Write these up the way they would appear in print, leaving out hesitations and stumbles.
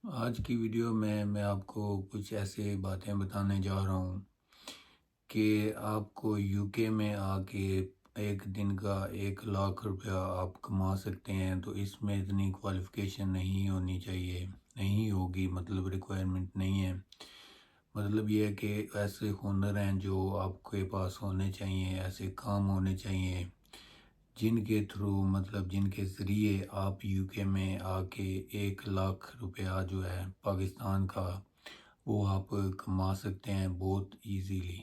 آج کی ویڈیو میں آپ کو کچھ ایسے باتیں بتانے جا رہا ہوں کہ آپ کو یو کے میں آ کے ایک دن کا 1 لاکھ روپیہ آپ کما سکتے ہیں. تو اس میں اتنی کوالیفیکیشن نہیں ہونی چاہیے، نہیں ہوگی، مطلب ریکوائرمنٹ نہیں ہے. مطلب یہ ہے کہ ایسے ہنر ہیں جو آپ کے پاس ہونے چاہیے، ایسے کام ہونے چاہیے جن کے تھرو، مطلب جن کے ذریعے آپ یو کے میں آ کے 1 لاکھ روپیہ جو ہے پاکستان کا وہ آپ کما سکتے ہیں بہت ایزیلی.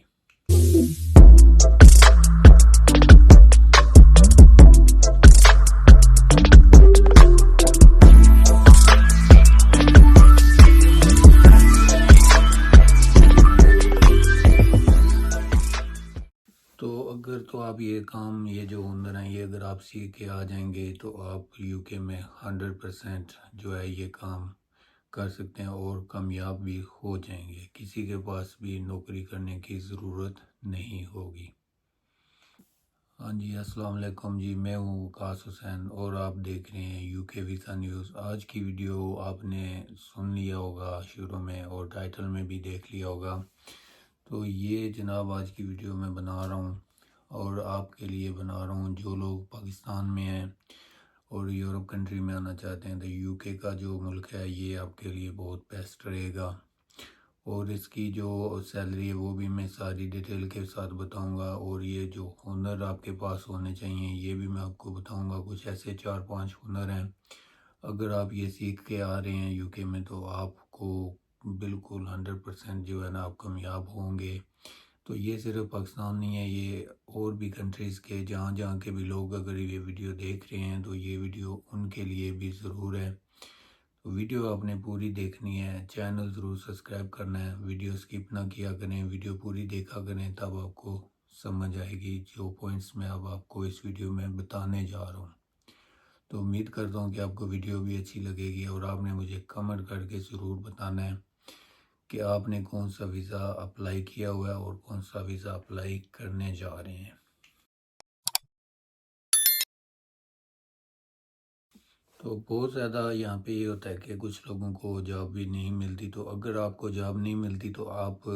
تو آپ یہ کام، یہ جو ہنر ہیں، یہ اگر آپ سیکھ کے آ جائیں گے تو آپ یو کے میں 100% جو ہے یہ کام کر سکتے ہیں اور کامیاب بھی ہو جائیں گے. کسی کے پاس بھی نوکری کرنے کی ضرورت نہیں ہوگی. ہاں جی، السلام علیکم جی، میں ہوں وقاص حسین اور آپ دیکھ رہے ہیں یو کے ویزا نیوز. آج کی ویڈیو آپ نے سن لیا ہوگا شروع میں اور ٹائٹل میں بھی دیکھ لیا ہوگا. تو یہ جناب آج کی ویڈیو میں بنا رہا ہوں اور آپ کے لیے بنا رہا ہوں جو لوگ پاکستان میں ہیں اور یورپ کنٹری میں آنا چاہتے ہیں. تو یو کے کا جو ملک ہے یہ آپ کے لیے بہت بیسٹ رہے گا اور اس کی جو سیلری ہے وہ بھی میں ساری ڈیٹیل کے ساتھ بتاؤں گا. اور یہ جو ہنر آپ کے پاس ہونے چاہیے یہ بھی میں آپ کو بتاؤں گا. کچھ ایسے 4-5 ہنر ہیں، اگر آپ یہ سیکھ کے آ رہے ہیں یو کے میں تو آپ کو بالکل 100% جو ہے نا آپ کامیاب ہوں گے. تو یہ صرف پاکستان نہیں ہے، یہ اور بھی کنٹریز کے جہاں کے بھی لوگ اگر یہ ویڈیو دیکھ رہے ہیں تو یہ ویڈیو ان کے لیے بھی ضرور ہے. تو ویڈیو آپ نے پوری دیکھنی ہے، چینل ضرور سبسکرائب کرنا ہے، ویڈیو سکپ نہ کیا کریں، ویڈیو پوری دیکھا کریں، تب آپ کو سمجھ آئے گی جو پوائنٹس میں اب آپ کو اس ویڈیو میں بتانے جا رہا ہوں. تو امید کرتا ہوں کہ آپ کو ویڈیو بھی اچھی لگے گی اور آپ نے مجھے کمنٹ کر کے ضرور بتانا ہے کہ آپ نے کون سا ویزا اپلائی کیا ہوا ہے اور کون سا ویزا اپلائی کرنے جا رہے ہیں. تو بہت زیادہ یہاں پہ یہ ہوتا ہے کہ کچھ لوگوں کو جاب بھی نہیں ملتی. تو اگر آپ کو جاب نہیں ملتی تو آپ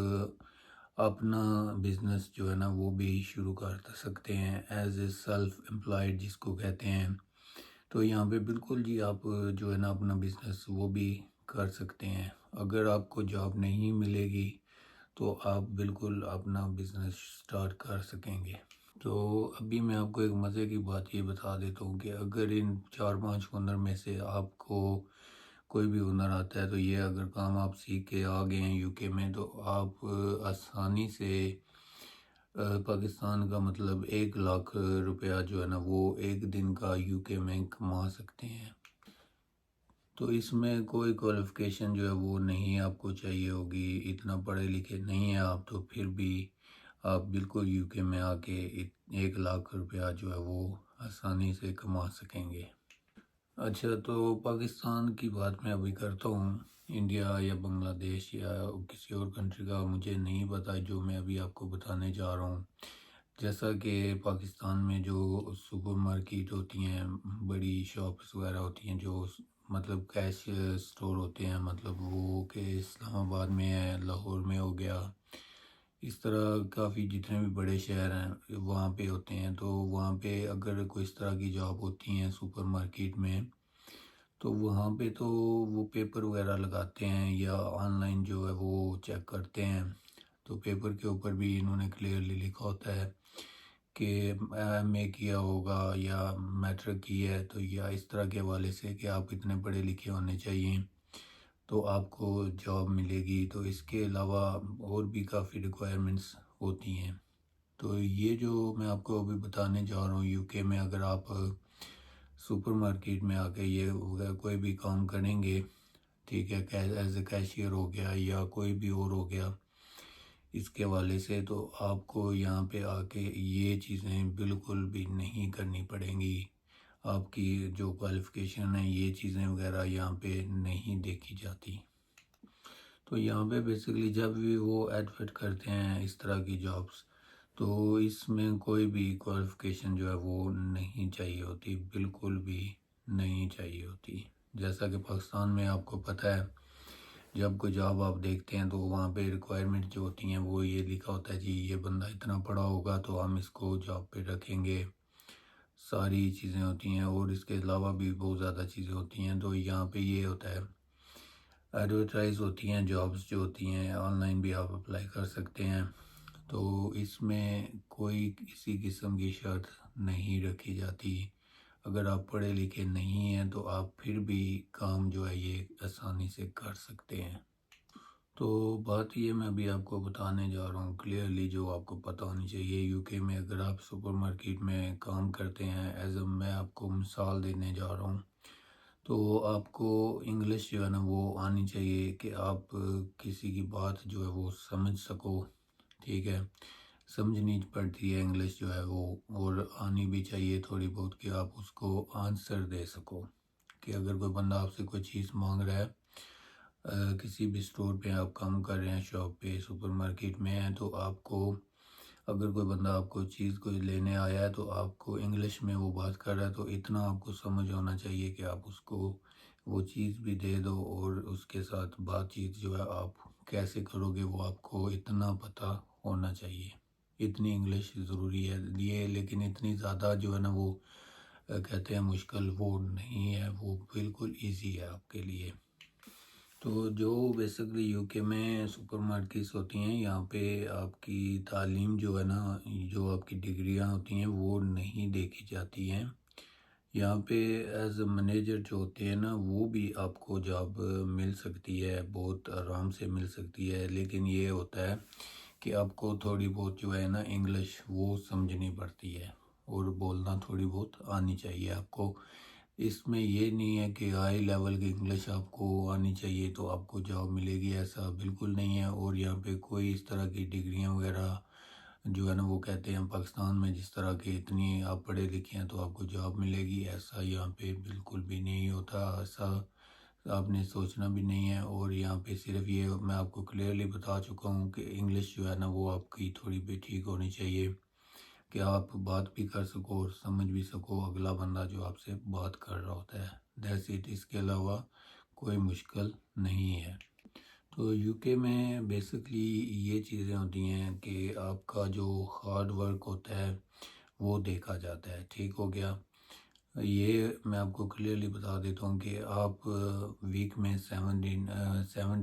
اپنا بزنس جو ہے نا وہ بھی شروع کر سکتے ہیں ایز اے سیلف امپلائڈ جس کو کہتے ہیں. تو یہاں پہ بالکل جی آپ جو ہے نا اپنا بزنس وہ بھی کر سکتے ہیں. اگر آپ کو جاب نہیں ملے گی تو آپ بالکل اپنا بزنس سٹارٹ کر سکیں گے. تو ابھی میں آپ کو ایک مزے کی بات یہ بتا دیتا ہوں کہ اگر ان 4-5 ہنر میں سے آپ کو کوئی بھی ہنر آتا ہے تو یہ اگر کام آپ سیکھ کے آ گئے ہیں یو کے میں تو آپ آسانی سے پاکستان کا مطلب 1 لاکھ روپیہ جو ہے نا وہ ایک دن کا یو کے میں کما سکتے ہیں. تو اس میں کوئی کوالیفیکیشن جو ہے وہ نہیں آپ کو چاہیے ہوگی، اتنا پڑھے لکھے نہیں ہیں آپ تو پھر بھی آپ بالکل یو کے میں آ کے 1 لاکھ روپیہ جو ہے وہ آسانی سے کما سکیں گے. اچھا، تو پاکستان کی بات میں ابھی کرتا ہوں. انڈیا یا بنگلہ دیش یا کسی اور کنٹری کا مجھے نہیں پتا جو میں ابھی آپ کو بتانے جا رہا ہوں. جیسا کہ پاکستان میں جو سپر مارکیٹ ہوتی ہیں، بڑی شاپس وغیرہ ہوتی ہیں جو مطلب کیش سٹور ہوتے ہیں، مطلب وہ کہ اسلام آباد میں ہے، لاہور میں ہو گیا، اس طرح کافی جتنے بھی بڑے شہر ہیں وہاں پہ ہوتے ہیں. تو وہاں پہ اگر کوئی اس طرح کی جاب ہوتی ہیں سپر مارکیٹ میں تو وہاں پہ تو وہ پیپر وغیرہ لگاتے ہیں یا آن لائن جو ہے وہ چیک کرتے ہیں. تو پیپر کے اوپر بھی انہوں نے کلیئرلی لکھا ہوتا ہے کہ ایم اے کیا ہوگا یا میٹرک کی ہے تو یا اس طرح کے حوالے سے کہ آپ اتنے پڑھے لکھے ہونے چاہیے تو آپ کو جاب ملے گی. تو اس کے علاوہ اور بھی کافی ریکوائرمنٹس ہوتی ہیں. تو یہ جو میں آپ کو ابھی بتانے جا رہا ہوں یو کے میں اگر آپ سپر مارکیٹ میں آ کے یہ کوئی بھی کام کریں گے، ٹھیک ہے، ایز اے کیشیئر ہو گیا یا کوئی بھی اور ہو گیا اس کے حوالے سے، تو آپ کو یہاں پہ آ کے یہ چیزیں بالکل بھی نہیں کرنی پڑیں گی. آپ کی جو کوالیفیکیشن ہے یہ چیزیں وغیرہ یہاں پہ نہیں دیکھی جاتی. تو یہاں پہ بیسیکلی جب بھی وہ ایڈ فٹ کرتے ہیں اس طرح کی جابس تو اس میں کوئی بھی کوالیفیکیشن جو ہے وہ نہیں چاہیے ہوتی، بالکل بھی نہیں چاہیے ہوتی۔ جیسا کہ پاکستان میں آپ کو پتہ ہے، جب کوئی جاب آپ دیکھتے ہیں تو وہاں پہ ریکوائرمنٹ جو ہوتی ہیں وہ یہ لکھا ہوتا ہے جی یہ بندہ اتنا پڑھا ہوگا تو ہم اس کو جاب پہ رکھیں گے، ساری چیزیں ہوتی ہیں، اور اس کے علاوہ بھی بہت زیادہ چیزیں ہوتی ہیں۔ تو یہاں پہ یہ ہوتا ہے، ایڈورٹائز ہوتی ہیں جابس جو ہوتی ہیں، آن لائن بھی آپ اپلائی کر سکتے ہیں، تو اس میں کوئی کسی قسم کی شرط نہیں رکھی جاتی۔ اگر آپ پڑھے لکھے نہیں ہیں تو آپ پھر بھی کام جو ہے یہ آسانی سے کر سکتے ہیں۔ تو بات یہ میں ابھی آپ کو بتانے جا رہا ہوں کلیئرلی، جو آپ کو پتہ ہونی چاہیے۔ یو کے میں اگر آپ سپر مارکیٹ میں کام کرتے ہیں، میں آپ کو مثال دینے جا رہا ہوں، تو آپ کو انگلش جو ہے نا وہ آنی چاہیے کہ آپ کسی کی بات جو ہے وہ سمجھ سکو، ٹھیک ہے، سمجھنی پڑتی ہے انگلش جو ہے وہ، اور آنی بھی چاہیے تھوڑی بہت کہ آپ اس کو آنسر دے سکو، کہ اگر کوئی بندہ آپ سے کوئی چیز مانگ رہا ہے، کسی بھی سٹور پہ آپ کام کر رہے ہیں، شاپ پہ، سپر مارکیٹ میں ہیں، تو آپ کو اگر کوئی بندہ آپ کو چیز کوئی لینے آیا ہے تو آپ کو انگلش میں وہ بات کر رہا ہے، تو اتنا آپ کو سمجھ ہونا چاہیے کہ آپ اس کو وہ چیز بھی دے دو، اور اس کے ساتھ بات چیت جو ہے آپ کیسے کرو گے وہ آپ کو اتنا پتہ ہونا چاہیے۔ اتنی انگلش ضروری ہے یہ، لیکن اتنی زیادہ جو ہے نا وہ کہتے ہیں مشکل، وہ نہیں ہے، وہ بالکل ایزی ہے آپ کے لیے۔ تو جو بیسکلی یو کے میں سپر مارکیٹس ہوتی ہیں، یہاں پہ آپ کی تعلیم جو ہے نا، جو آپ کی ڈگریاں ہوتی ہیں وہ نہیں دیکھی جاتی ہیں۔ یہاں پہ ایز اے مینیجر جو ہوتے ہیں نا، وہ بھی آپ کو جاب مل سکتی ہے، بہت آرام سے مل سکتی ہے، لیکن یہ ہوتا ہے کہ آپ کو تھوڑی بہت جو ہے نا انگلش وہ سمجھنی پڑتی ہے، اور بولنا تھوڑی بہت آنی چاہیے آپ کو۔ اس میں یہ نہیں ہے کہ ہائی لیول کی انگلش آپ کو آنی چاہیے تو آپ کو جاب ملے گی، ایسا بالکل نہیں ہے۔ اور یہاں پہ کوئی اس طرح کی ڈگریاں وغیرہ جو ہے نا وہ کہتے ہیں پاکستان میں جس طرح کی اتنی آپ پڑھے لکھے ہیں تو آپ کو جاب ملے گی، ایسا یہاں پہ بالکل بھی نہیں ہوتا، ایسا آپ نے سوچنا بھی نہیں ہے۔ اور یہاں پہ صرف یہ میں آپ کو کلیئرلی بتا چکا ہوں کہ انگلش جو ہے نا وہ آپ کی تھوڑی بھی ٹھیک ہونی چاہیے، کہ آپ بات بھی کر سکو اور سمجھ بھی سکو اگلا بندہ جو آپ سے بات کر رہا ہوتا ہے، دیٹس اٹ، اس کے علاوہ کوئی مشکل نہیں ہے۔ تو یو کے میں بیسکلی یہ چیزیں ہوتی ہیں کہ آپ کا جو ہارڈ ورک ہوتا ہے وہ دیکھا جاتا ہے، ٹھیک ہو گیا۔ یہ میں آپ کو کلیئرلی بتا دیتا ہوں کہ آپ ویک میں 7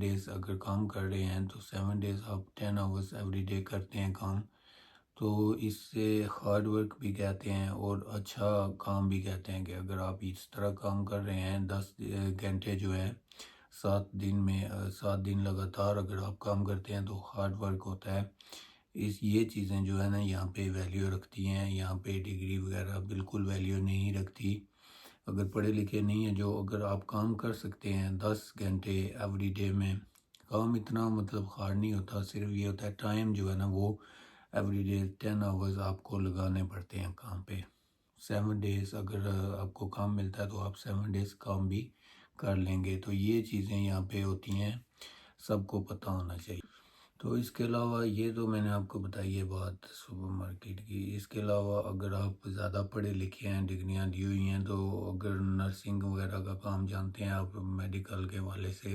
ڈیز اگر کام کر رہے ہیں تو 7 ڈیز آپ 10 آورس ایوری ڈے کرتے ہیں کام، تو اس سے ہارڈ ورک بھی کہتے ہیں اور اچھا کام بھی کہتے ہیں، کہ اگر آپ اس طرح کام کر رہے ہیں 10 گھنٹے جو ہے 7 دن لگاتار اگر آپ کام کرتے ہیں تو ہارڈ ورک ہوتا ہے۔ یہ چیزیں جو ہے نا یہاں پہ ویلیو رکھتی ہیں، یہاں پہ ڈگری وغیرہ بالکل ویلیو نہیں رکھتی۔ اگر پڑھے لکھے نہیں ہیں جو، اگر آپ کام کر سکتے ہیں 10 گھنٹے ایوری ڈے میں، کام اتنا مطلب ہارڈ نہیں ہوتا، صرف یہ ہوتا ہے ٹائم جو ہے نا وہ ایوری ڈے 10 آورز آپ کو لگانے پڑتے ہیں کام پہ۔ 7 ڈیز اگر آپ کو کام ملتا ہے تو آپ 7 ڈیز کام بھی کر لیں گے، تو یہ چیزیں یہاں پہ ہوتی ہیں، سب کو پتہ ہونا چاہیے۔ تو اس کے علاوہ یہ تو میں نے آپ کو بتائی ہے بات سپر مارکیٹ کی، اس کے علاوہ اگر آپ زیادہ پڑھے لکھے ہیں، ڈگریاں دی ہوئی ہیں، تو اگر نرسنگ وغیرہ کا کام جانتے ہیں آپ میڈیکل کے حوالے سے،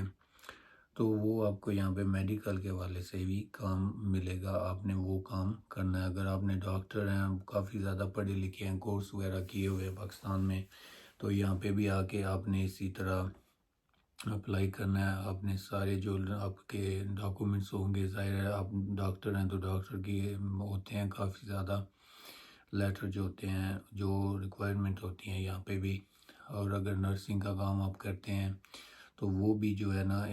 تو وہ آپ کو یہاں پہ میڈیکل کے حوالے سے بھی کام ملے گا، آپ نے وہ کام کرنا ہے۔ اگر آپ نے ڈاکٹر ہیں، کافی زیادہ پڑھے لکھے ہیں، کورس وغیرہ کیے ہوئے ہیں پاکستان میں، تو یہاں پہ بھی آ کے آپ نے اسی طرح اپلائی کرنا ہے، آپ نے سارے جو آپ کے ڈاکومنٹس ہوں گے، ظاہر ہے آپ ڈاکٹر ہیں تو ڈاکٹر کی ہوتے ہیں کافی زیادہ لیٹر جو ہوتے ہیں، جو ریکوائرمنٹ ہوتی ہیں یہاں پہ بھی۔ اور اگر نرسنگ کا کام آپ کرتے ہیں تو وہ بھی جو ہے نا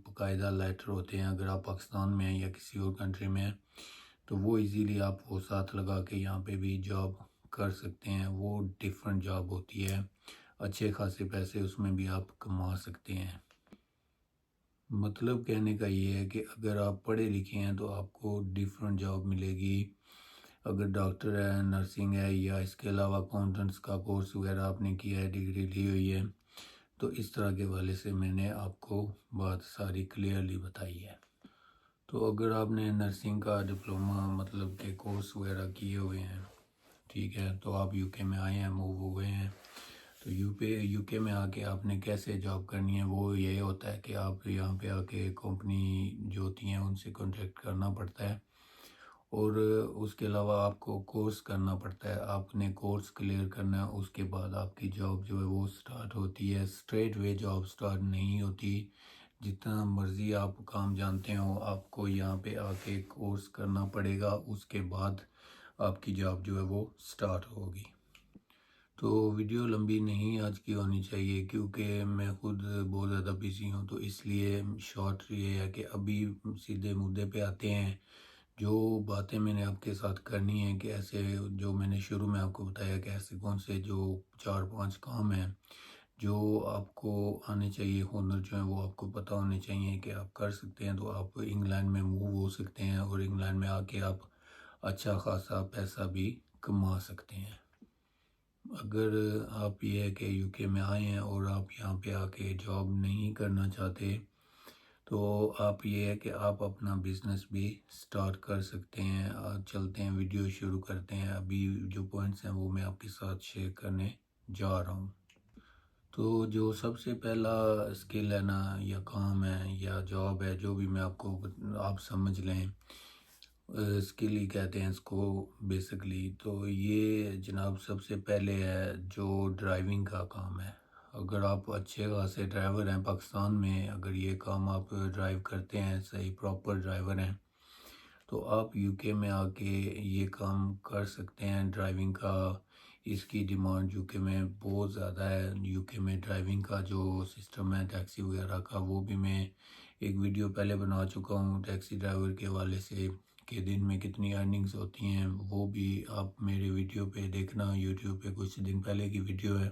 باقاعدہ لیٹر ہوتے ہیں، اگر آپ پاکستان میں ہیں یا کسی اور کنٹری میں ہیں تو وہ ایزیلی آپ وہ ساتھ لگا کے یہاں پہ بھی جاب کر سکتے ہیں، وہ ڈیفرنٹ جاب ہوتی ہے، اچھے خاصے پیسے اس میں بھی آپ کما سکتے ہیں۔ مطلب کہنے کا یہ ہے کہ اگر آپ پڑھے لکھے ہیں تو آپ کو ڈیفرنٹ جاب ملے گی، اگر ڈاکٹر ہے، نرسنگ ہے، یا اس کے علاوہ اکاؤنٹنٹس کا کورس وغیرہ آپ نے کیا ہے، ڈگری لی ہوئی ہے، تو اس طرح کے حوالے سے میں نے آپ کو بات ساری کلیئرلی بتائی ہے۔ تو اگر آپ نے نرسنگ کا ڈپلومہ مطلب کہ کورس وغیرہ کیے ہوئے ہیں، ٹھیک ہے، تو آپ یو کے میں آئے ہیں، موو ہوئے ہیں، تو یو کے میں آ کے آپ نے کیسے جاب کرنی ہے، وہ یہ ہوتا ہے کہ آپ یہاں پہ آ کے کمپنی جو ہوتی ہیں ان سے کانٹیکٹ کرنا پڑتا ہے، اور اس کے علاوہ آپ کو کورس کرنا پڑتا ہے، آپ نے کورس کلیئر کرنا ہے، اس کے بعد آپ کی جاب جو ہے وہ سٹارٹ ہوتی ہے۔ اسٹریٹ وے جاب سٹارٹ نہیں ہوتی، جتنا مرضی آپ کام جانتے ہو آپ کو یہاں پہ آ کے کورس کرنا پڑے گا، اس کے بعد آپ کی جاب جو ہے وہ سٹارٹ ہوگی۔ تو ویڈیو لمبی نہیں آج کی ہونی چاہیے، کیونکہ میں خود بہت زیادہ بزی ہوں، تو اس لیے شارٹ یہ ہے کہ ابھی سیدھے مدعے پہ آتے ہیں۔ جو باتیں میں نے آپ کے ساتھ کرنی ہے کہ ایسے جو میں نے شروع میں آپ کو بتایا کہ ایسے کون سے جو 4-5 کام ہیں جو آپ کو آنے چاہیے، ہنر جو ہیں وہ آپ کو پتہ ہونے چاہیے کہ آپ کر سکتے ہیں، تو آپ انگلینڈ میں موو ہو سکتے ہیں اور انگلینڈ میں آ کے آپ اچھا خاصا پیسہ بھی کما سکتے ہیں۔ اگر آپ یہ ہے کہ یو کے میں آئے ہیں اور آپ یہاں پہ آ کے جاب نہیں کرنا چاہتے، تو آپ یہ ہے کہ آپ اپنا بزنس بھی سٹارٹ کر سکتے ہیں۔ چلتے ہیں ویڈیو شروع کرتے ہیں، ابھی جو پوائنٹس ہیں وہ میں آپ کے ساتھ شیئر کرنے جا رہا ہوں۔ تو جو سب سے پہلا اسکل ہے نا، یا کام ہے یا جاب ہے، جو بھی میں آپ سمجھ لیں، اسکل ہی کہتے ہیں اس کو بیسکلی، تو یہ جناب سب سے پہلے ہے جو ڈرائیونگ کا کام ہے۔ اگر آپ اچھے خاصے ڈرائیور ہیں پاکستان میں، اگر یہ کام آپ ڈرائیو کرتے ہیں، صحیح پراپر ڈرائیور ہیں، تو آپ یو کے میں آ کے یہ کام کر سکتے ہیں ڈرائیونگ کا۔ اس کی ڈیمانڈ یو کے میں بہت زیادہ ہے۔ یو کے میں ڈرائیونگ کا جو سسٹم ہے ٹیکسی وغیرہ کا، وہ بھی میں ایک ویڈیو پہلے بنا چکا ہوں ٹیکسی ڈرائیور کے حوالے سے کہ دن میں کتنی ارننگز ہوتی ہیں، وہ بھی آپ میرے ویڈیو پہ دیکھنا، یوٹیوب پہ کچھ دن پہلے کی ویڈیو ہے۔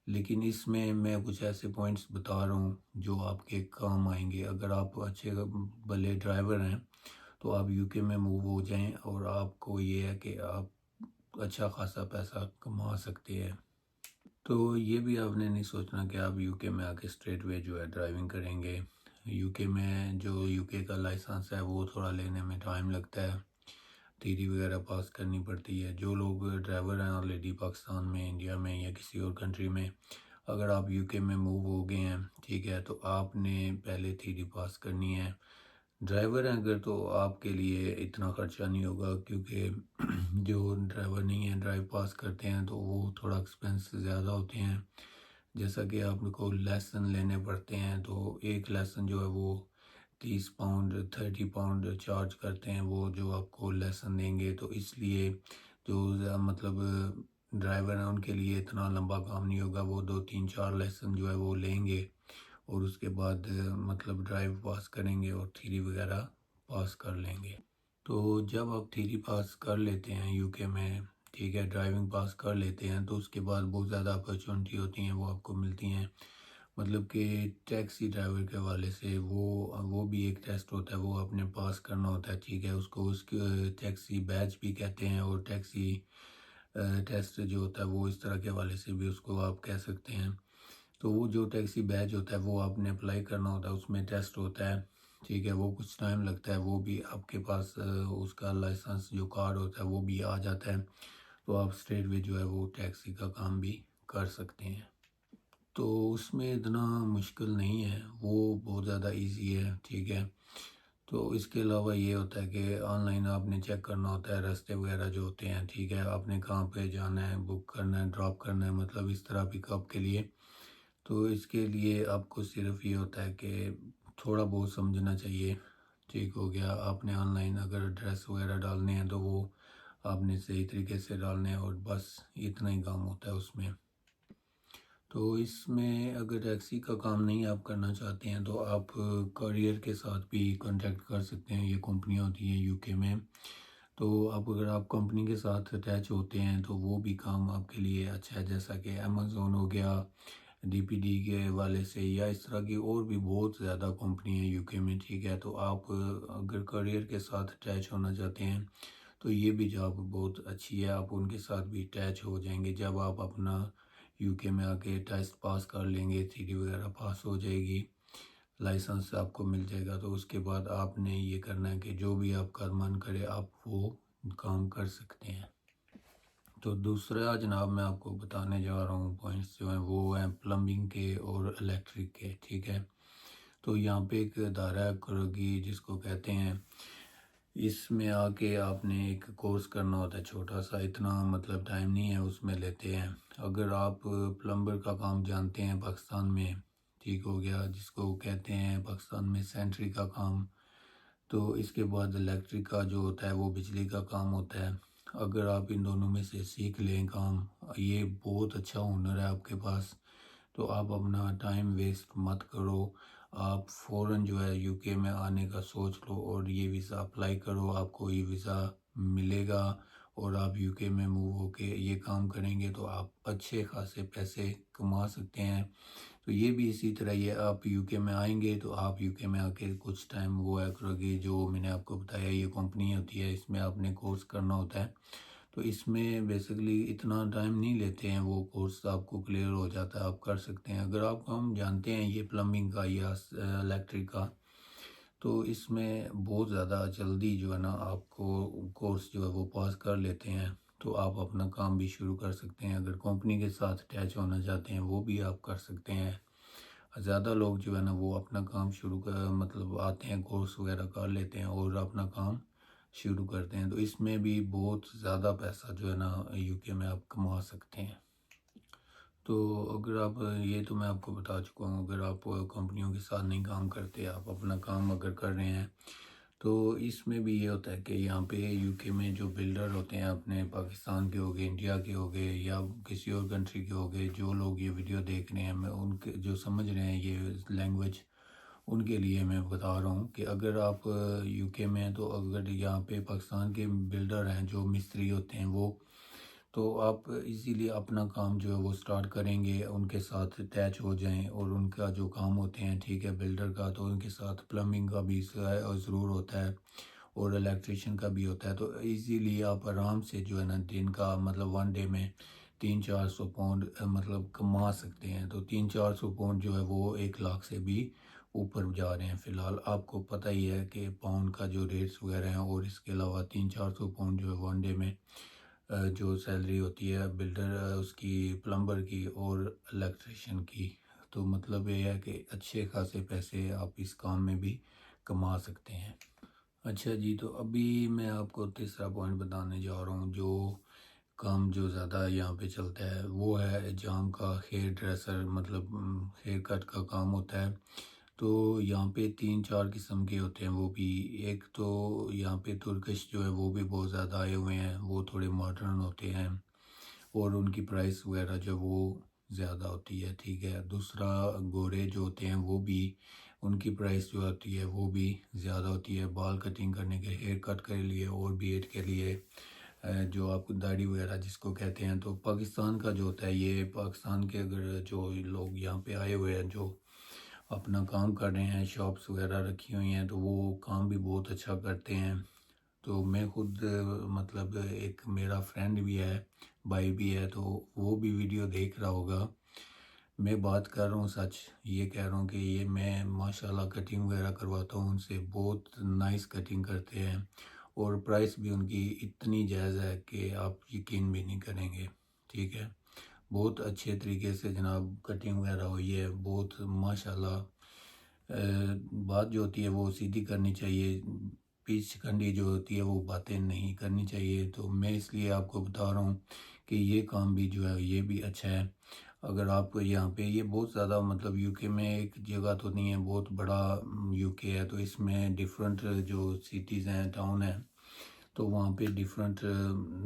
لیکن اس میں کچھ ایسے پوائنٹس بتا رہا ہوں جو آپ کے کام آئیں گے۔ اگر آپ اچھے بھلے ڈرائیور ہیں تو آپ یو کے میں موو ہو جائیں، اور آپ کو یہ ہے کہ آپ اچھا خاصا پیسہ کما سکتے ہیں۔ تو یہ بھی آپ نے نہیں سوچنا کہ آپ یو کے میں آ کے اسٹریٹ وے جو ہے ڈرائیونگ کریں گے۔ یو کے میں جو یو کے کا لائسنس ہے وہ تھوڑا لینے میں ٹائم لگتا ہے، تھیری وغیرہ پاس کرنی پڑتی ہے۔ جو لوگ ڈرائیور ہیں آلریڈی پاکستان میں، انڈیا میں یا کسی اور کنٹری میں، اگر آپ یو کے میں موو ہو گئے ہیں، ٹھیک ہے، تو آپ نے پہلے تھیری پاس کرنی ہے۔ ڈرائیور ہیں اگر تو آپ کے لیے اتنا خرچہ نہیں ہوگا، کیونکہ جو ڈرائیور نہیں ہیں ڈرائیو پاس کرتے ہیں تو وہ تھوڑا ایکسپینس زیادہ ہوتے ہیں۔ جیسا کہ آپ کو لیسن لینے پڑتے ہیں، تو ایک لیسن جو ہے وہ 30 پاؤنڈ چارج کرتے ہیں، وہ جو آپ کو لیسن دیں گے۔ تو اس لیے جو مطلب ڈرائیور ہیں ان کے لیے اتنا لمبا کام نہیں ہوگا، وہ 2-3-4 لیسن جو ہے وہ لیں گے اور اس کے بعد مطلب ڈرائیو پاس کریں گے اور تھیری وغیرہ پاس کر لیں گے۔ تو جب آپ تھیری پاس کر لیتے ہیں یو کے میں، ٹھیک ہے، ڈرائیونگ پاس کر لیتے ہیں، تو اس کے بعد بہت زیادہ اپرچونٹی ہوتی ہیں، وہ آپ کو ملتی ہیں۔ مطلب کہ ٹیکسی ڈرائیور کے حوالے سے وہ بھی ایک ٹیسٹ ہوتا ہے، وہ آپ نے پاس کرنا ہوتا ہے، ٹھیک ہے، اس کے ٹیکسی بیچ بھی کہتے ہیں، اور ٹیکسی ٹیسٹ جو ہوتا ہے وہ اس طرح کے حوالے سے بھی اس کو آپ کہہ سکتے ہیں۔ تو وہ جو ٹیکسی بیچ ہوتا ہے وہ آپ نے اپلائی کرنا ہوتا ہے، اس میں ٹیسٹ ہوتا ہے، ٹھیک ہے، وہ کچھ ٹائم لگتا ہے، وہ بھی آپ کے پاس اس کا لائسنس جو کارڈ ہوتا ہے وہ بھی آ جاتا ہے، تو آپ اسٹریٹ وے جو ہے وہ ٹیکسی کا کام بھی کر سکتے ہیں۔ تو اس میں اتنا مشکل نہیں ہے، وہ بہت زیادہ ایزی ہے، ٹھیک ہے۔ تو اس کے علاوہ یہ ہوتا ہے کہ آن لائن آپ نے چیک کرنا ہوتا ہے راستے وغیرہ جو ہوتے ہیں، ٹھیک ہے، آپ نے کہاں پہ جانا ہے، بک کرنا ہے، ڈراپ کرنا ہے، مطلب اس طرح پک اپ کے لیے۔ تو اس کے لیے آپ کو صرف یہ ہوتا ہے کہ تھوڑا بہت سمجھنا چاہیے، ٹھیک ہو گیا۔ آپ نے آن لائن اگر ایڈریس وغیرہ ڈالنے ہیں تو وہ آپ نے صحیح طریقے سے ڈالنے ہیں، اور بس اتنا ہی کام ہوتا ہے اس میں۔ تو اس میں اگر ٹیکسی کا کام نہیں آپ کرنا چاہتے ہیں تو آپ کوریئر کے ساتھ بھی کانٹیکٹ کر سکتے ہیں، یہ کمپنیاں ہوتی ہیں یو کے میں۔ تو اگر آپ کمپنی کے ساتھ اٹیچ ہوتے ہیں تو وہ بھی کام آپ کے لیے اچھا ہے، جیسا کہ امیزون ہو گیا، ڈی پی ڈی کے حوالے سے، یا اس طرح کی اور بھی بہت زیادہ کمپنی ہیں یو کے میں، ٹھیک ہے۔ تو آپ اگر کوریئر کے ساتھ اٹیچ ہونا چاہتے ہیں تو یہ بھی جاب بہت اچھی ہے، آپ ان کے ساتھ بھی اٹیچ ہو جائیں گے جب آپ اپنا یو کے میں آ کے ٹیسٹ پاس کر لیں گے، تھیری وغیرہ پاس ہو جائے گی، لائسنس آپ کو مل جائے گا، تو اس کے بعد آپ نے یہ کرنا ہے کہ جو بھی آپ کا من کرے آپ وہ کام کر سکتے ہیں۔ تو دوسرا جناب میں آپ کو بتانے جا رہا ہوں پوائنٹس جو ہیں وہ ہیں پلمبنگ کے اور الیکٹرک کے، ٹھیک ہے۔ تو یہاں پہ ایک دائرہ کروگی جس کو کہتے ہیں، اس میں آ کے آپ نے ایک کورس کرنا ہوتا ہے چھوٹا سا، اتنا مطلب ٹائم نہیں ہے اس میں لیتے ہیں۔ اگر آپ پلمبر کا کام جانتے ہیں پاکستان میں، ٹھیک ہو گیا، جس کو کہتے ہیں پاکستان میں سینٹری کا کام، تو اس کے بعد الیکٹرک کا جو ہوتا ہے وہ بجلی کا کام ہوتا ہے۔ اگر آپ ان دونوں میں سے سیکھ لیں کام، یہ بہت اچھا ہنر ہے آپ کے پاس، تو آپ اپنا ٹائم ویسٹ مت کرو، آپ فوراً جو ہے یو کے میں آنے کا سوچ لو اور یہ ویزا اپلائی کرو، آپ کو یہ ویزا ملے گا اور آپ یو کے میں موو ہو کے یہ کام کریں گے تو آپ اچھے خاصے پیسے کما سکتے ہیں۔ تو یہ بھی اسی طرح یہ آپ یو کے میں آئیں گے تو آپ یو کے میں آ کے کچھ ٹائم وہ ہے کرو گے، جو میں نے آپ کو بتایا یہ کمپنی ہوتی ہے، اس میں آپ نے کورس کرنا ہوتا ہے۔ تو اس میں بیسیکلی اتنا ٹائم نہیں لیتے ہیں، وہ کورس آپ کو کلیئر ہو جاتا ہے، آپ کر سکتے ہیں۔ اگر آپ کام جانتے ہیں یہ پلمبنگ کا یا الیکٹرک کا، تو اس میں بہت زیادہ جلدی جو ہے نا آپ کو کورس جو ہے وہ پاس کر لیتے ہیں، تو آپ اپنا کام بھی شروع کر سکتے ہیں۔ اگر کمپنی کے ساتھ اٹیچ ہونا چاہتے ہیں وہ بھی آپ کر سکتے ہیں۔ زیادہ لوگ جو ہے نا وہ اپنا کام شروع کر مطلب آتے ہیں، کورس وغیرہ کر لیتے ہیں اور اپنا کام شروع کرتے ہیں، تو اس میں بھی بہت زیادہ پیسہ جو ہے نا یو کے میں آپ کما سکتے ہیں۔ تو اگر آپ یہ تو میں آپ کو بتا چکا ہوں، اگر آپ کمپنیوں کے ساتھ نہیں کام کرتے، آپ اپنا کام اگر کر رہے ہیں، تو اس میں بھی یہ ہوتا ہے کہ یہاں پہ یو کے میں جو بلڈر ہوتے ہیں اپنے پاکستان کے ہو گئے، انڈیا کے ہو گئے یا کسی اور کنٹری کے ہو گئے، جو لوگ یہ ویڈیو دیکھ رہے ہیں، میں ان کے جو سمجھ رہے ہیں یہ لینگویج، ان کے لیے میں بتا رہا ہوں کہ اگر آپ یو کے میں ہیں تو اگر یہاں پہ پاکستان کے بلڈر ہیں جو مستری ہوتے ہیں وہ، تو آپ ایزیلی اپنا کام جو ہے وہ سٹارٹ کریں گے، ان کے ساتھ اٹیچ ہو جائیں اور ان کا جو کام ہوتے ہیں، ٹھیک ہے، بلڈر کا، تو ان کے ساتھ پلمبنگ کا بھی ضرور ہوتا ہے اور الیکٹریشین کا بھی ہوتا ہے، تو ایزیلی آپ آرام سے جو ہے نا دن کا مطلب ون ڈے میں 300-400 پاؤنڈ مطلب کما سکتے ہیں۔ تو 300-400 پاؤنڈ جو ہے وہ 1 لاکھ سے بھی اوپر جا رہے ہیں فی الحال۔ آپ کو پتہ ہی ہے کہ پاؤنڈ کا جو ریٹس وغیرہ ہیں، اور اس کے علاوہ 300-400 پاؤنڈ جو ہے ون ڈے میں جو سیلری ہوتی ہے بلڈر اس کی، پلمبر کی اور الیکٹریشین کی، تو مطلب یہ ہے کہ اچھے خاصے پیسے آپ اس کام میں بھی کما سکتے ہیں۔ اچھا جی، تو ابھی میں آپ کو تیسرا پوائنٹ بتانے جا رہا ہوں، جو کام جو زیادہ یہاں پہ چلتا ہے وہ ہے جام کا، ہیئر ڈریسر، مطلب ہیئر کٹ کا کام ہوتا ہے۔ تو یہاں پہ 3-4 قسم کے ہوتے ہیں وہ بھی، ایک تو یہاں پہ ترکش جو ہے وہ بھی بہت زیادہ آئے ہوئے ہیں، وہ تھوڑے ماڈرن ہوتے ہیں اور ان کی پرائس وغیرہ جو وہ زیادہ ہوتی ہے، ٹھیک ہے۔ دوسرا گورے جو ہوتے ہیں وہ بھی، ان کی پرائس جو ہوتی ہے وہ بھی زیادہ ہوتی ہے، بال کٹنگ کرنے کے، ہیئر کٹ کے لیے اور بیئرڈ کے لیے، جو آپ کو داڑھی وغیرہ جس کو کہتے ہیں۔ تو پاکستان کا جو ہوتا ہے، یہ پاکستان کے اگر جو لوگ یہاں پہ آئے ہوئے ہیں جو اپنا کام کر رہے ہیں، شاپس وغیرہ رکھی ہوئی ہیں، تو وہ کام بھی بہت اچھا کرتے ہیں۔ تو میں خود مطلب ایک میرا فرینڈ بھی ہے، بھائی بھی ہے، تو وہ بھی ویڈیو دیکھ رہا ہوگا، میں بات کر رہا ہوں سچ، یہ کہہ رہا ہوں کہ یہ میں ماشاءاللہ کٹنگ وغیرہ کرواتا ہوں ان سے، بہت نائس کٹنگ کرتے ہیں اور پرائس بھی ان کی اتنی جائز ہے کہ آپ یقین بھی نہیں کریں گے، ٹھیک ہے۔ بہت اچھے طریقے سے جناب کٹنگ وغیرہ ہوئی ہے، بہت ماشاءاللہ۔ بات جو ہوتی ہے وہ سیدھی کرنی چاہیے، پیچ کھنڈی جو ہوتی ہے وہ باتیں نہیں کرنی چاہیے، تو میں اس لیے آپ کو بتا رہا ہوں کہ یہ کام بھی جو ہے یہ بھی اچھا ہے۔ اگر آپ کو یہاں پہ یہ بہت زیادہ مطلب یو کے میں ایک جگہ تو نہیں ہے، بہت بڑا یو کے ہے، تو اس میں ڈیفرنٹ جو سٹیز ہیں، ٹاؤن ہیں، تو وہاں پہ ڈیفرنٹ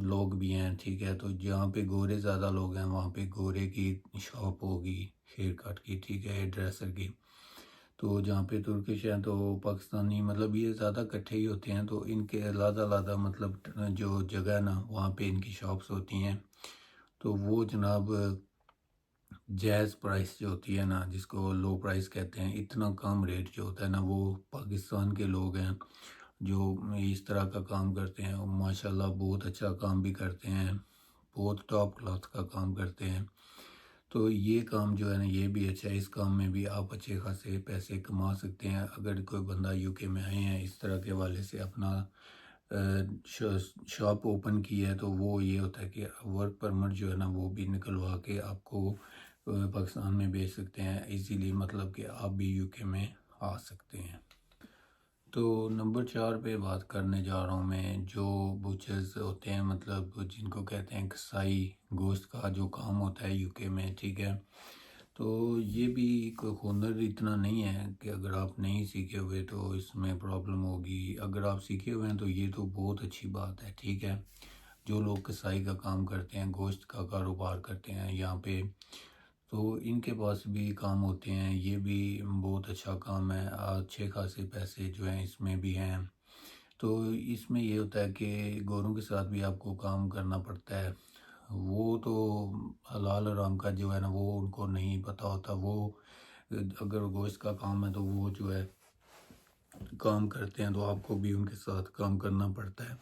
لوگ بھی ہیں، ٹھیک ہے۔ تو جہاں پہ گورے زیادہ لوگ ہیں وہاں پہ گورے کی شاپ ہوگی، ہیئر کٹ کی، ٹھیک ہے، ہیئر ڈریسر کی۔ تو جہاں پہ ترکش ہیں تو پاکستانی، مطلب یہ زیادہ کٹھے ہی ہوتے ہیں، تو ان کے علیحدہ علیحدہ مطلب جو جگہ ہے نا وہاں پہ ان کی شاپس ہوتی ہیں، تو وہ جناب جائز پرائس جو ہوتی ہے نا، جس کو لو پرائس کہتے ہیں، اتنا کم ریٹ جو ہوتا ہے نا، وہ پاکستان کے لوگ ہیں جو اس طرح کا کام کرتے ہیں، ماشاءاللہ بہت اچھا کام بھی کرتے ہیں، بہت ٹاپ کلاس کا کام کرتے ہیں۔ تو یہ کام جو ہے نا یہ بھی اچھا ہے، اس کام میں بھی آپ اچھے خاصے پیسے کما سکتے ہیں۔ اگر کوئی بندہ یو کے میں آئے ہیں اس طرح کے حوالے سے اپنا شاپ اوپن کی ہے، تو وہ یہ ہوتا ہے کہ ورک پرمٹ جو ہے نا وہ بھی نکلوا کے آپ کو پاکستان میں بھیج سکتے ہیں ایزیلی، مطلب کہ آپ بھی یو کے میں آ سکتے ہیں۔ تو نمبر 4 پہ بات کرنے جا رہا ہوں میں، جو بوچرز ہوتے ہیں، مطلب جن کو کہتے ہیں کسائی گوشت کا جو کام ہوتا ہے یو کے میں، ٹھیک ہے۔ تو یہ بھی کوئی ہنر اتنا نہیں ہے کہ اگر آپ نہیں سیکھے ہوئے تو اس میں پرابلم ہوگی۔ اگر آپ سیکھے ہوئے ہیں تو یہ تو بہت اچھی بات ہے، ٹھیک ہے۔ جو لوگ کسائی کا کام کرتے ہیں، گوشت کا کاروبار کرتے ہیں یہاں پہ، تو ان کے پاس بھی کام ہوتے ہیں، یہ بھی بہت اچھا کام ہے، اچھے خاصے پیسے جو ہیں اس میں بھی ہیں۔ تو اس میں یہ ہوتا ہے کہ گوروں کے ساتھ بھی آپ کو کام کرنا پڑتا ہے، وہ تو حلال حرام کا جو ہے نا وہ ان کو نہیں پتہ ہوتا، وہ اگر گوشت کا کام ہے تو وہ جو ہے کام کرتے ہیں، تو آپ کو بھی ان کے ساتھ کام کرنا پڑتا ہے۔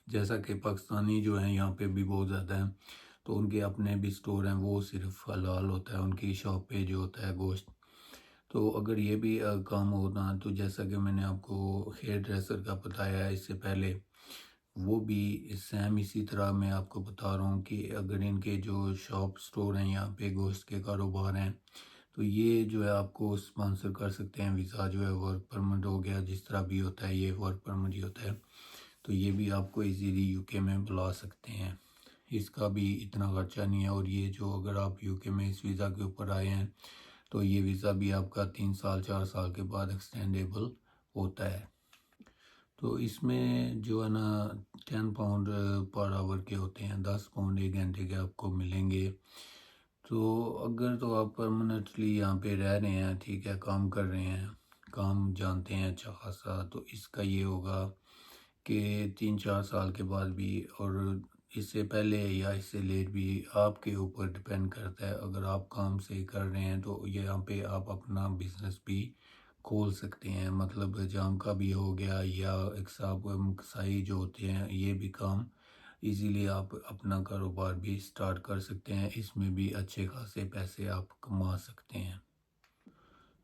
جیسا کہ پاکستانی جو ہیں یہاں پہ بھی بہت زیادہ ہیں، تو ان کے اپنے بھی سٹور ہیں، وہ صرف حلال ہوتا ہے ان کی شاپ پہ جو ہوتا ہے گوشت۔ تو اگر یہ بھی کام ہونا، تو جیسا کہ میں نے آپ کو ہیئر ڈریسر کا بتایا ہے اس سے پہلے، وہ بھی سیم اسی طرح میں آپ کو بتا رہا ہوں کہ اگر ان کے جو شاپ سٹور ہیں یہاں پہ گوشت کے کاروبار ہیں، تو یہ جو ہے آپ کو سپانسر کر سکتے ہیں، ویزا جو ہے ورک پرمٹ ہو گیا، جس طرح بھی ہوتا ہے یہ ورک پرمٹ ہی ہوتا ہے، تو یہ بھی آپ کو ایزیلی یو کے میں بلا سکتے ہیں، اس کا بھی اتنا خرچہ نہیں ہے۔ اور یہ جو اگر آپ یو کے میں اس ویزا کے اوپر آئے ہیں تو یہ ویزا بھی آپ کا 3 سال 4 سال کے بعد ایکسٹینڈیبل ہوتا ہے۔ تو اس میں جو ہے نا 10 پاؤنڈ پر آور کے ہوتے ہیں، 10 پاؤنڈ ایک گھنٹے کے آپ کو ملیں گے۔ تو اگر تو آپ پرماننٹلی یہاں پہ رہ رہے ہیں، ٹھیک ہے، کام کر رہے ہیں، کام جانتے ہیں اچھا خاصا، تو اس کا یہ ہوگا کہ 3 4 سال کے بعد بھی، اور اس سے پہلے یا اس سے لیٹ بھی، آپ کے اوپر ڈپینڈ کرتا ہے۔ اگر آپ کام صحیح کر رہے ہیں تو یہاں پہ آپ اپنا بزنس بھی کھول سکتے ہیں، مطلب جام کا بھی ہو گیا، یا ایک صاحب کسائی جو ہوتے ہیں، یہ بھی کام ایزیلی آپ اپنا کاروبار بھی سٹارٹ کر سکتے ہیں، اس میں بھی اچھے خاصے پیسے آپ کما سکتے ہیں۔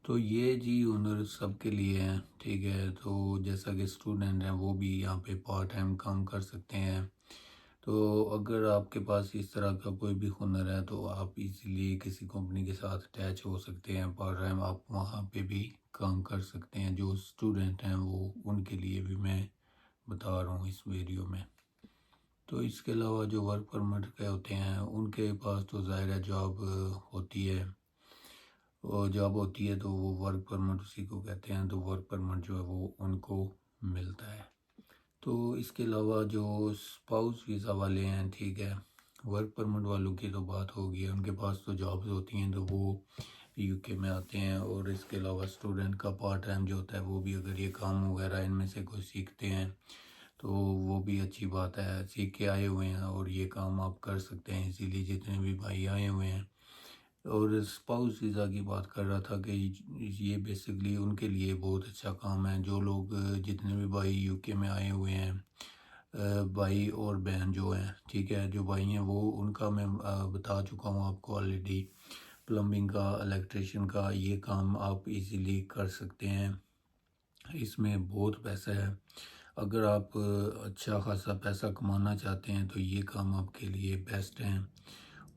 تو یہ جی ہنر سب کے لیے ہیں، ٹھیک ہے۔ تو جیسا کہ اسٹوڈنٹ ہیں وہ بھی یہاں پہ پارٹ ٹائم کام کر سکتے ہیں۔ تو اگر آپ کے پاس اس طرح کا کوئی بھی ہنر ہے تو آپ ایزیلی کسی کمپنی کے ساتھ اٹیچ ہو سکتے ہیں، پارٹ ٹائم آپ وہاں پہ بھی کام کر سکتے ہیں۔ جو اسٹوڈنٹ ہیں وہ ان کے لیے بھی میں بتا رہا ہوں اس ویڈیو میں۔ تو اس کے علاوہ جو ورک پرمٹ کے ہوتے ہیں ان کے پاس تو ظاہر ہے جاب ہوتی ہے، اور جاب ہوتی ہے تو وہ ورک پرمٹ اسی کو کہتے ہیں، تو ورک پرمٹ جو ہے وہ ان کو ملتا ہے۔ تو اس کے علاوہ جو اسپاؤس ویزا والے ہیں، ٹھیک ہے، ورک پرمٹ والوں کی تو بات ہوگی، ان کے پاس تو جابز ہوتی ہیں تو وہ یو کے میں آتے ہیں۔ اور اس کے علاوہ اسٹوڈنٹ کا پارٹ ٹائم جو ہوتا ہے وہ بھی اگر یہ کام وغیرہ ان میں سے کوئی سیکھتے ہیں تو وہ بھی اچھی بات ہے، سیکھ کے آئے ہوئے ہیں اور یہ کام آپ کر سکتے ہیں ایزیلی، جتنے بھی بھائی آئے ہوئے ہیں۔ اور اسپاؤس ویزا کی بات کر رہا تھا کہ یہ بیسکلی ان کے لیے بہت اچھا کام ہے، جو لوگ جتنے بھی بھائی یو کے میں آئے ہوئے ہیں، بھائی اور بہن جو ہیں، ٹھیک ہے، جو بھائی ہیں وہ ان کا میں بتا چکا ہوں آپ کو آلریڈی، پلمبنگ کا، الیکٹریشین کا، یہ کام آپ ایزیلی کر سکتے ہیں، اس میں بہت پیسہ ہے۔ اگر آپ اچھا خاصا پیسہ کمانا چاہتے ہیں تو یہ کام آپ کے لیے بیسٹ ہیں۔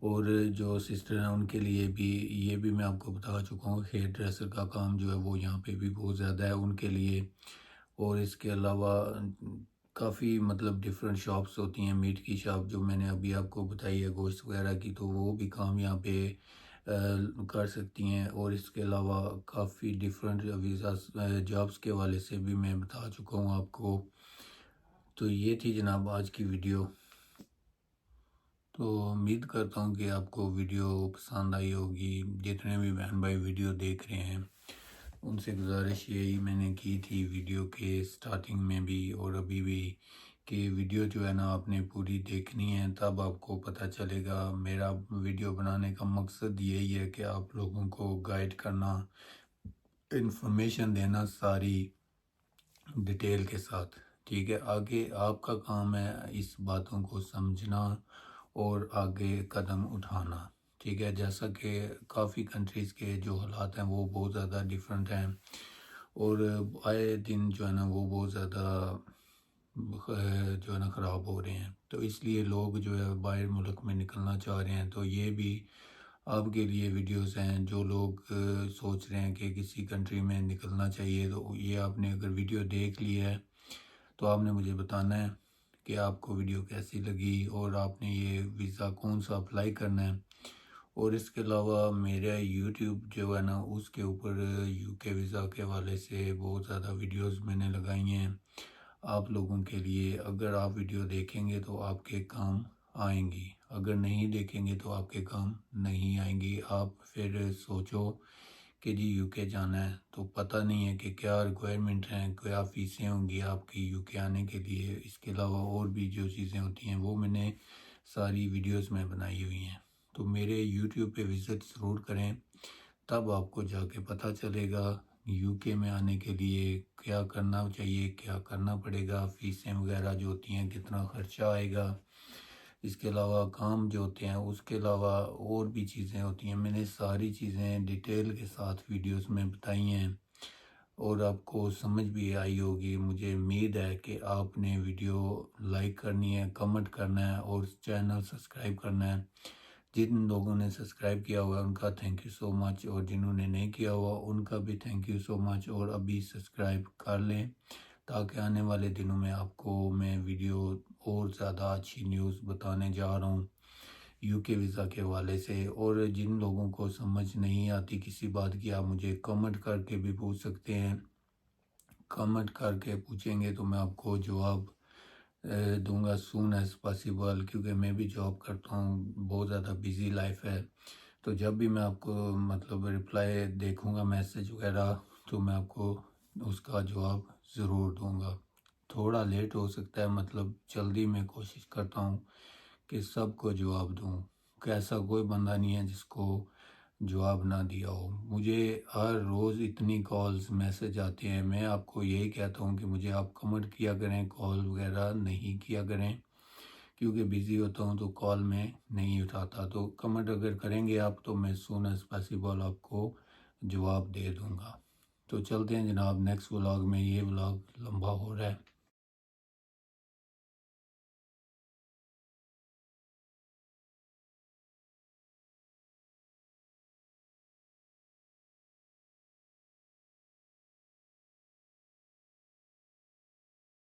اور جو سسٹر ہیں ان کے لیے بھی، یہ بھی میں آپ کو بتا چکا ہوں، ہیئر ڈریسر کا کام جو ہے وہ یہاں پہ بھی بہت زیادہ ہے ان کے لیے۔ اور اس کے علاوہ کافی مطلب ڈیفرنٹ شاپس ہوتی ہیں، میٹ کی شاپ جو میں نے ابھی آپ کو بتائی ہے گوشت وغیرہ کی، تو وہ بھی کام یہاں پہ کر سکتی ہیں۔ اور اس کے علاوہ کافی ڈیفرنٹ ویزاز جابس کے حوالے سے بھی میں بتا چکا ہوں آپ کو۔ تو یہ تھی جناب آج کی ویڈیو، تو امید کرتا ہوں کہ آپ کو ویڈیو پسند آئی ہوگی۔ جتنے بھی بہن بھائی ویڈیو دیکھ رہے ہیں ان سے گزارش یہی میں نے کی تھی ویڈیو کے سٹارٹنگ میں بھی اور ابھی بھی، کہ ویڈیو جو ہے نا آپ نے پوری دیکھنی ہے، تب آپ کو پتہ چلے گا۔ میرا ویڈیو بنانے کا مقصد یہی ہے کہ آپ لوگوں کو گائیڈ کرنا، انفارمیشن دینا ساری ڈیٹیل کے ساتھ، ٹھیک ہے۔ آگے آپ کا کام ہے اس باتوں کو سمجھنا اور آگے قدم اٹھانا۔ ٹھیک ہے، جیسا کہ کافی کنٹریز کے جو حالات ہیں وہ بہت زیادہ ڈیفرنٹ ہیں، اور آئے دن جو ہے نا وہ بہت زیادہ جو ہے نا خراب ہو رہے ہیں، تو اس لیے لوگ جو ہے باہر ملک میں نکلنا چاہ رہے ہیں۔ تو یہ بھی آپ کے لیے ویڈیوز ہیں، جو لوگ سوچ رہے ہیں کہ کسی کنٹری میں نکلنا چاہیے، تو یہ آپ نے اگر ویڈیو دیکھ لی ہے تو آپ نے مجھے بتانا ہے کہ آپ کو ویڈیو کیسی لگی، اور آپ نے یہ ویزا کون سا اپلائی کرنا ہے۔ اور اس کے علاوہ میرا یوٹیوب جو ہے نا اس کے اوپر یو کے ویزا کے حوالے سے بہت زیادہ ویڈیوز میں نے لگائی ہیں آپ لوگوں کے لیے۔ اگر آپ ویڈیو دیکھیں گے تو آپ کے کام آئیں گی، اگر نہیں دیکھیں گے تو آپ کے کام نہیں آئیں گی۔ آپ پھر سوچو کہ جی یو کے جانا ہے تو پتہ نہیں ہے کہ کیا ریکوائرمنٹ ہیں، کیا فیسیں ہوں گی آپ کی یو کے آنے کے لیے۔ اس کے علاوہ اور بھی جو چیزیں ہوتی ہیں وہ میں نے ساری ویڈیوز میں بنائی ہوئی ہیں، تو میرے یوٹیوب پہ وزٹ ضرور کریں، تب آپ کو جا کے پتہ چلے گا یو کے میں آنے کے لیے کیا کرنا چاہیے، کیا کرنا پڑے گا، فیسیں وغیرہ جو ہوتی ہیں کتنا خرچہ آئے گا۔ اس کے علاوہ کام جو ہوتے ہیں، اس کے علاوہ اور بھی چیزیں ہوتی ہیں، میں نے ساری چیزیں ڈیٹیل کے ساتھ ویڈیوز میں بتائی ہیں، اور آپ کو سمجھ بھی آئی ہوگی۔ مجھے امید ہے کہ آپ نے ویڈیو لائک کرنی ہے، کمنٹ کرنا ہے، اور چینل سبسکرائب کرنا ہے۔ جن لوگوں نے سبسکرائب کیا ہوا ہے ان کا تھینک یو سو مچ، اور جنہوں نے نہیں کیا ہوا ان کا بھی تھینک یو سو مچ، اور ابھی سبسکرائب کر لیں تاکہ آنے والے دنوں میں آپ کو میں ویڈیو اور زیادہ اچھی نیوز بتانے جا رہا ہوں یو کے ویزا کے حوالے سے۔ اور جن لوگوں کو سمجھ نہیں آتی کسی بات کی، آپ مجھے کمنٹ کر کے بھی پوچھ سکتے ہیں، کمنٹ کر کے پوچھیں گے تو میں آپ کو جواب دوں گا سون ایز پاسیبل، کیونکہ میں بھی جاب کرتا ہوں، بہت زیادہ بیزی لائف ہے، تو جب بھی میں آپ کو مطلب رپلائی دیکھوں گا میسج وغیرہ تو میں آپ کو اس کا جواب ضرور دوں گا۔ تھوڑا لیٹ ہو سکتا ہے، مطلب جلدی میں کوشش کرتا ہوں کہ سب کو جواب دوں، کہ ایسا کوئی بندہ نہیں ہے جس کو جواب نہ دیا ہو۔ مجھے ہر روز اتنی کالز میسج آتے ہیں، میں آپ کو یہی کہتا ہوں کہ مجھے آپ کمنٹ کیا کریں، کال وغیرہ نہیں کیا کریں، کیونکہ بیزی ہوتا ہوں تو کال میں نہیں اٹھاتا۔ تو کمنٹ اگر کریں گے آپ تو میں سون ایز پاسیبل آپ کو جواب دے دوں گا۔ تو چلتے ہیں جناب نیکسٹ ولاگ میں، یہ ولاگ لمبا ہو رہا ہے۔